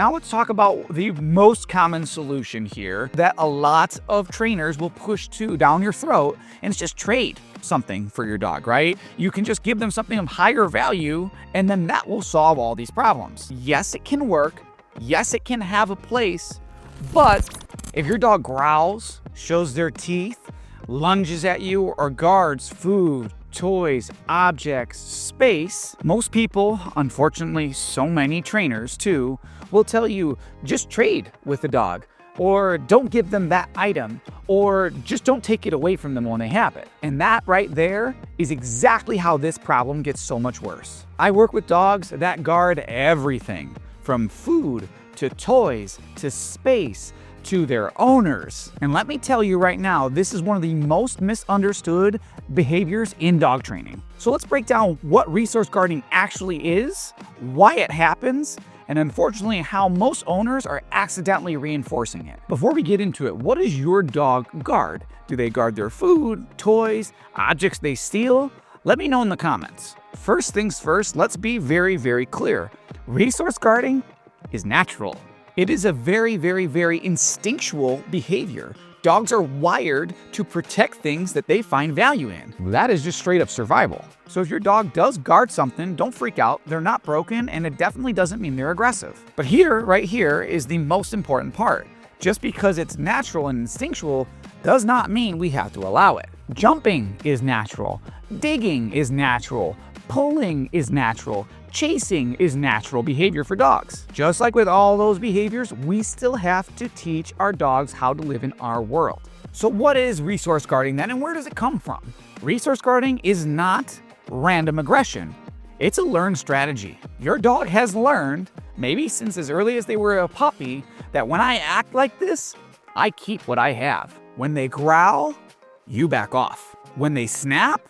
Now let's talk about the most common solution here that a lot of trainers will push down your throat, and it's just trade something for your dog, right? You can just give them something of higher value, and then that will solve all these problems. Yes, it can work. Yes, it can have a place, but if your dog growls, shows their teeth, lunges at you, or guards food, toys, objects, space, most people, unfortunately so many trainers too, will tell you just trade with the dog, or don't give them that item, or just don't take it away from them when they have it. And that right there is exactly how this problem gets so much worse. I work with dogs that guard everything from food to toys to space to their owners. And let me tell you right now, this is one of the most misunderstood behaviors in dog training. So let's break down what resource guarding actually is, why it happens, and unfortunately how most owners are accidentally reinforcing it. Before we get into it, what does your dog guard? Do they guard their food, toys, objects they steal? Let me know in the comments. First things first, let's be very, very clear. Resource guarding is natural. It is a very, very, very instinctual behavior. Dogs are wired to protect things that they find value in. That is just straight up survival. So if your dog does guard something, don't freak out. They're not broken, and it definitely doesn't mean they're aggressive. But right here is the most important part. Just because it's natural and instinctual does not mean we have to allow it. Jumping is natural. Digging is natural. Pulling is natural. Chasing is natural behavior for dogs. Just like with all those behaviors, we still have to teach our dogs how to live in our world. So what is resource guarding then, and where does it come from? Resource guarding is not random aggression. It's a learned strategy. Your dog has learned, maybe since as early as they were a puppy, that when I act like this, I keep what I have. When they growl, you back off. When they snap,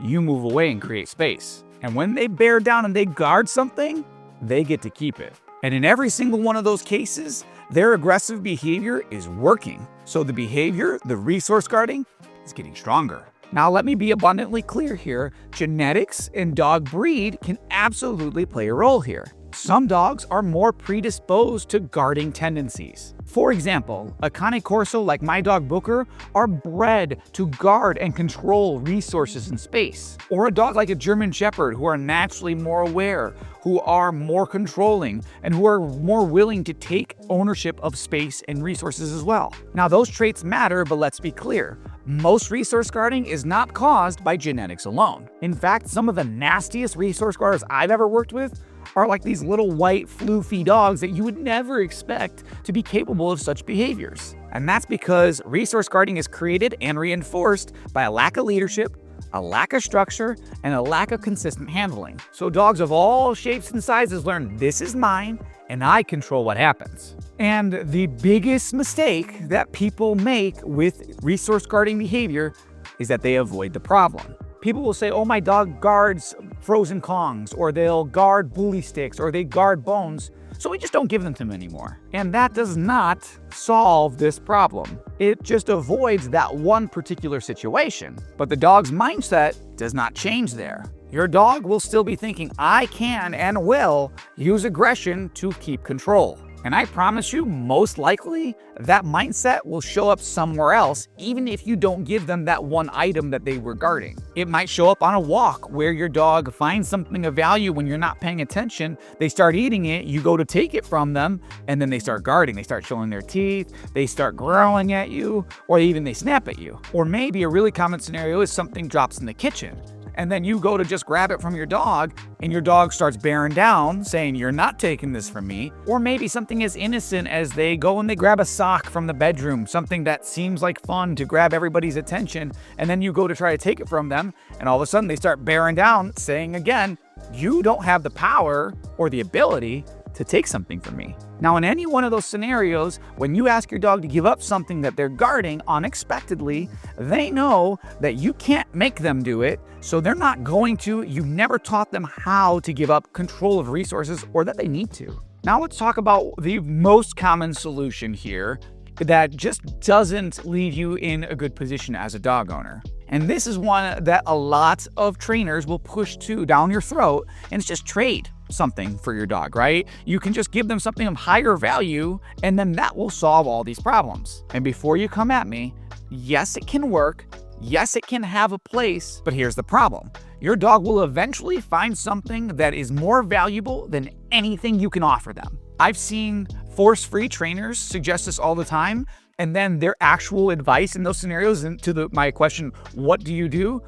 you move away and create space. And when they bear down and they guard something, they get to keep it. And in every single one of those cases, their aggressive behavior is working. So the behavior, the resource guarding, is getting stronger. Now let me be abundantly clear here. Genetics and dog breed can absolutely play a role here. Some dogs are more predisposed to guarding tendencies. For example, a Cane Corso like my dog Booker are bred to guard and control resources and space. Or a dog like a German Shepherd who are naturally more aware, who are more controlling, and who are more willing to take ownership of space and resources as well. Now those traits matter, but let's be clear. Most resource guarding is not caused by genetics alone. In fact, some of the nastiest resource guarders I've ever worked with are like these little white floofy dogs that you would never expect to be capable of such behaviors. And that's because resource guarding is created and reinforced by a lack of leadership, a lack of structure, and a lack of consistent handling. So dogs of all shapes and sizes learn this is mine and I control what happens. And the biggest mistake that people make with resource guarding behavior is that they avoid the problem. People will say, oh, my dog guards frozen Kongs, or they'll guard bully sticks, or they guard bones, so we just don't give them to them anymore. And that does not solve this problem. It just avoids that one particular situation. But the dog's mindset does not change there. Your dog will still be thinking, I can and will use aggression to keep control. And I promise you, most likely, that mindset will show up somewhere else, even if you don't give them that one item that they were guarding. It might show up on a walk where your dog finds something of value when you're not paying attention. They start eating it, you go to take it from them, and then they start guarding. They start showing their teeth, they start growling at you, or even they snap at you. Or maybe a really common scenario is something drops in the kitchen. And then you go to just grab it from your dog, and your dog starts bearing down, saying, you're not taking this from me. Or maybe something as innocent as they go and they grab a sock from the bedroom, something that seems like fun to grab everybody's attention, and then you go to try to take it from them, and all of a sudden they start bearing down, saying again, you don't have the power or the ability to take something from me. Now, in any one of those scenarios, when you ask your dog to give up something that they're guarding unexpectedly, they know that you can't make them do it, so they're not going to. You never taught them how to give up control of resources or that they need to. Now let's talk about the most common solution here that just doesn't leave you in a good position as a dog owner. And this is one that a lot of trainers will push down your throat, and it's just trade something for your dog, right? You can just give them something of higher value, and then that will solve all these problems. And before you come at me, yes, it can work. Yes, it can have a place, but here's the problem. Your dog will eventually find something that is more valuable than anything you can offer them. I've seen force-free trainers suggest this all the time, and then their actual advice in those scenarios, and to my question, what do you do?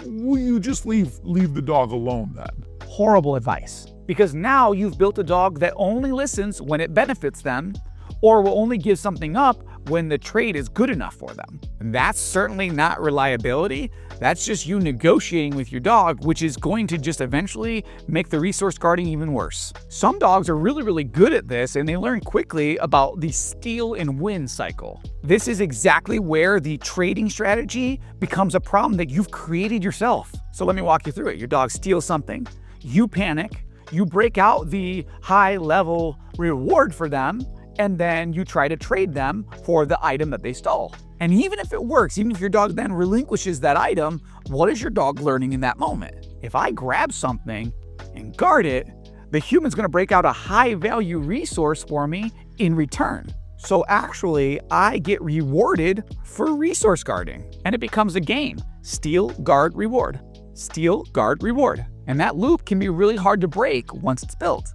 Well, you just leave the dog alone then. Horrible advice. Because now you've built a dog that only listens when it benefits them, or will only give something up when the trade is good enough for them. And that's certainly not reliability. That's just you negotiating with your dog, which is going to just eventually make the resource guarding even worse. Some dogs are really, really good at this, and they learn quickly about the steal and win cycle. This is exactly where the trading strategy becomes a problem that you've created yourself. So let me walk you through it. Your dog steals something, you panic, you break out the high-level reward for them, and then you try to trade them for the item that they stole. And even if it works, even if your dog then relinquishes that item, what is your dog learning in that moment? If I grab something and guard it, the human's gonna break out a high-value resource for me in return. So actually, I get rewarded for resource guarding. And it becomes a game. Steal, guard, reward. Steal, guard, reward. And that loop can be really hard to break once it's built.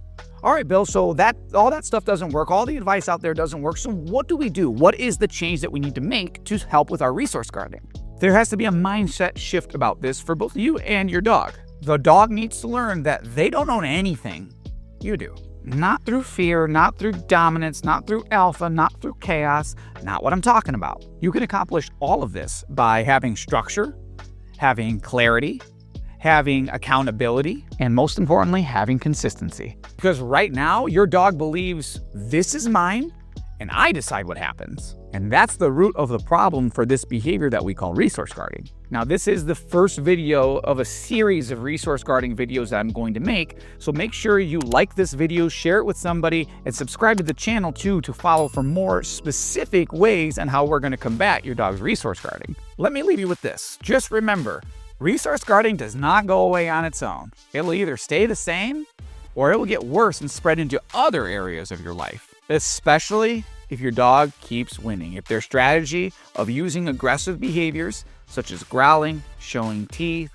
All right, Bill, so all that stuff doesn't work. All the advice out there doesn't work. So what do we do? What is the change that we need to make to help with our resource guarding? There has to be a mindset shift about this for both you and your dog. The dog needs to learn that they don't own anything. You do. Not through fear, not through dominance, not through alpha, not through chaos, not what I'm talking about. You can accomplish all of this by having structure, having clarity, having accountability, and most importantly, having consistency. Because right now, your dog believes this is mine and I decide what happens. And that's the root of the problem for this behavior that we call resource guarding. Now, this is the first video of a series of resource guarding videos that I'm going to make. So make sure you like this video, share it with somebody, and subscribe to the channel too to follow for more specific ways on how we're going to combat your dog's resource guarding. Let me leave you with this. Just remember, resource guarding does not go away on its own. It'll either stay the same or it will get worse and spread into other areas of your life, especially if your dog keeps winning. If their strategy of using aggressive behaviors such as growling, showing teeth,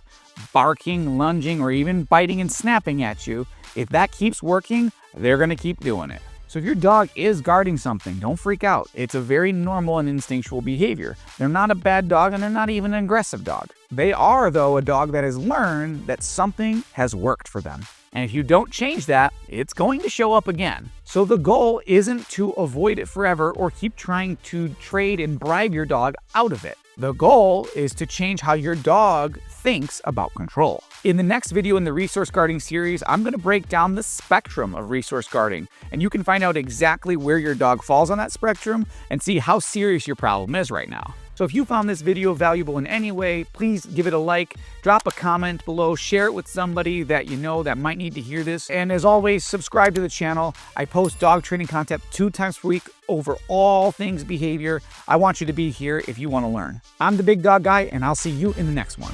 barking, lunging, or even biting and snapping at you, if that keeps working, they're going to keep doing it. So if your dog is guarding something, don't freak out. It's a very normal and instinctual behavior. They're not a bad dog and they're not even an aggressive dog. They are, though, a dog that has learned that something has worked for them. And if you don't change that, it's going to show up again. So the goal isn't to avoid it forever or keep trying to trade and bribe your dog out of it. The goal is to change how your dog thinks about control. In the next video in the resource guarding series, I'm going to break down the spectrum of resource guarding, and you can find out exactly where your dog falls on that spectrum and see how serious your problem is right now. So if you found this video valuable in any way, please give it a like, drop a comment below, share it with somebody that you know that might need to hear this. And as always, subscribe to the channel. I post dog training content 2 times per week over all things behavior. I want you to be here if you want to learn. I'm the Big Dog Guy, and I'll see you in the next one.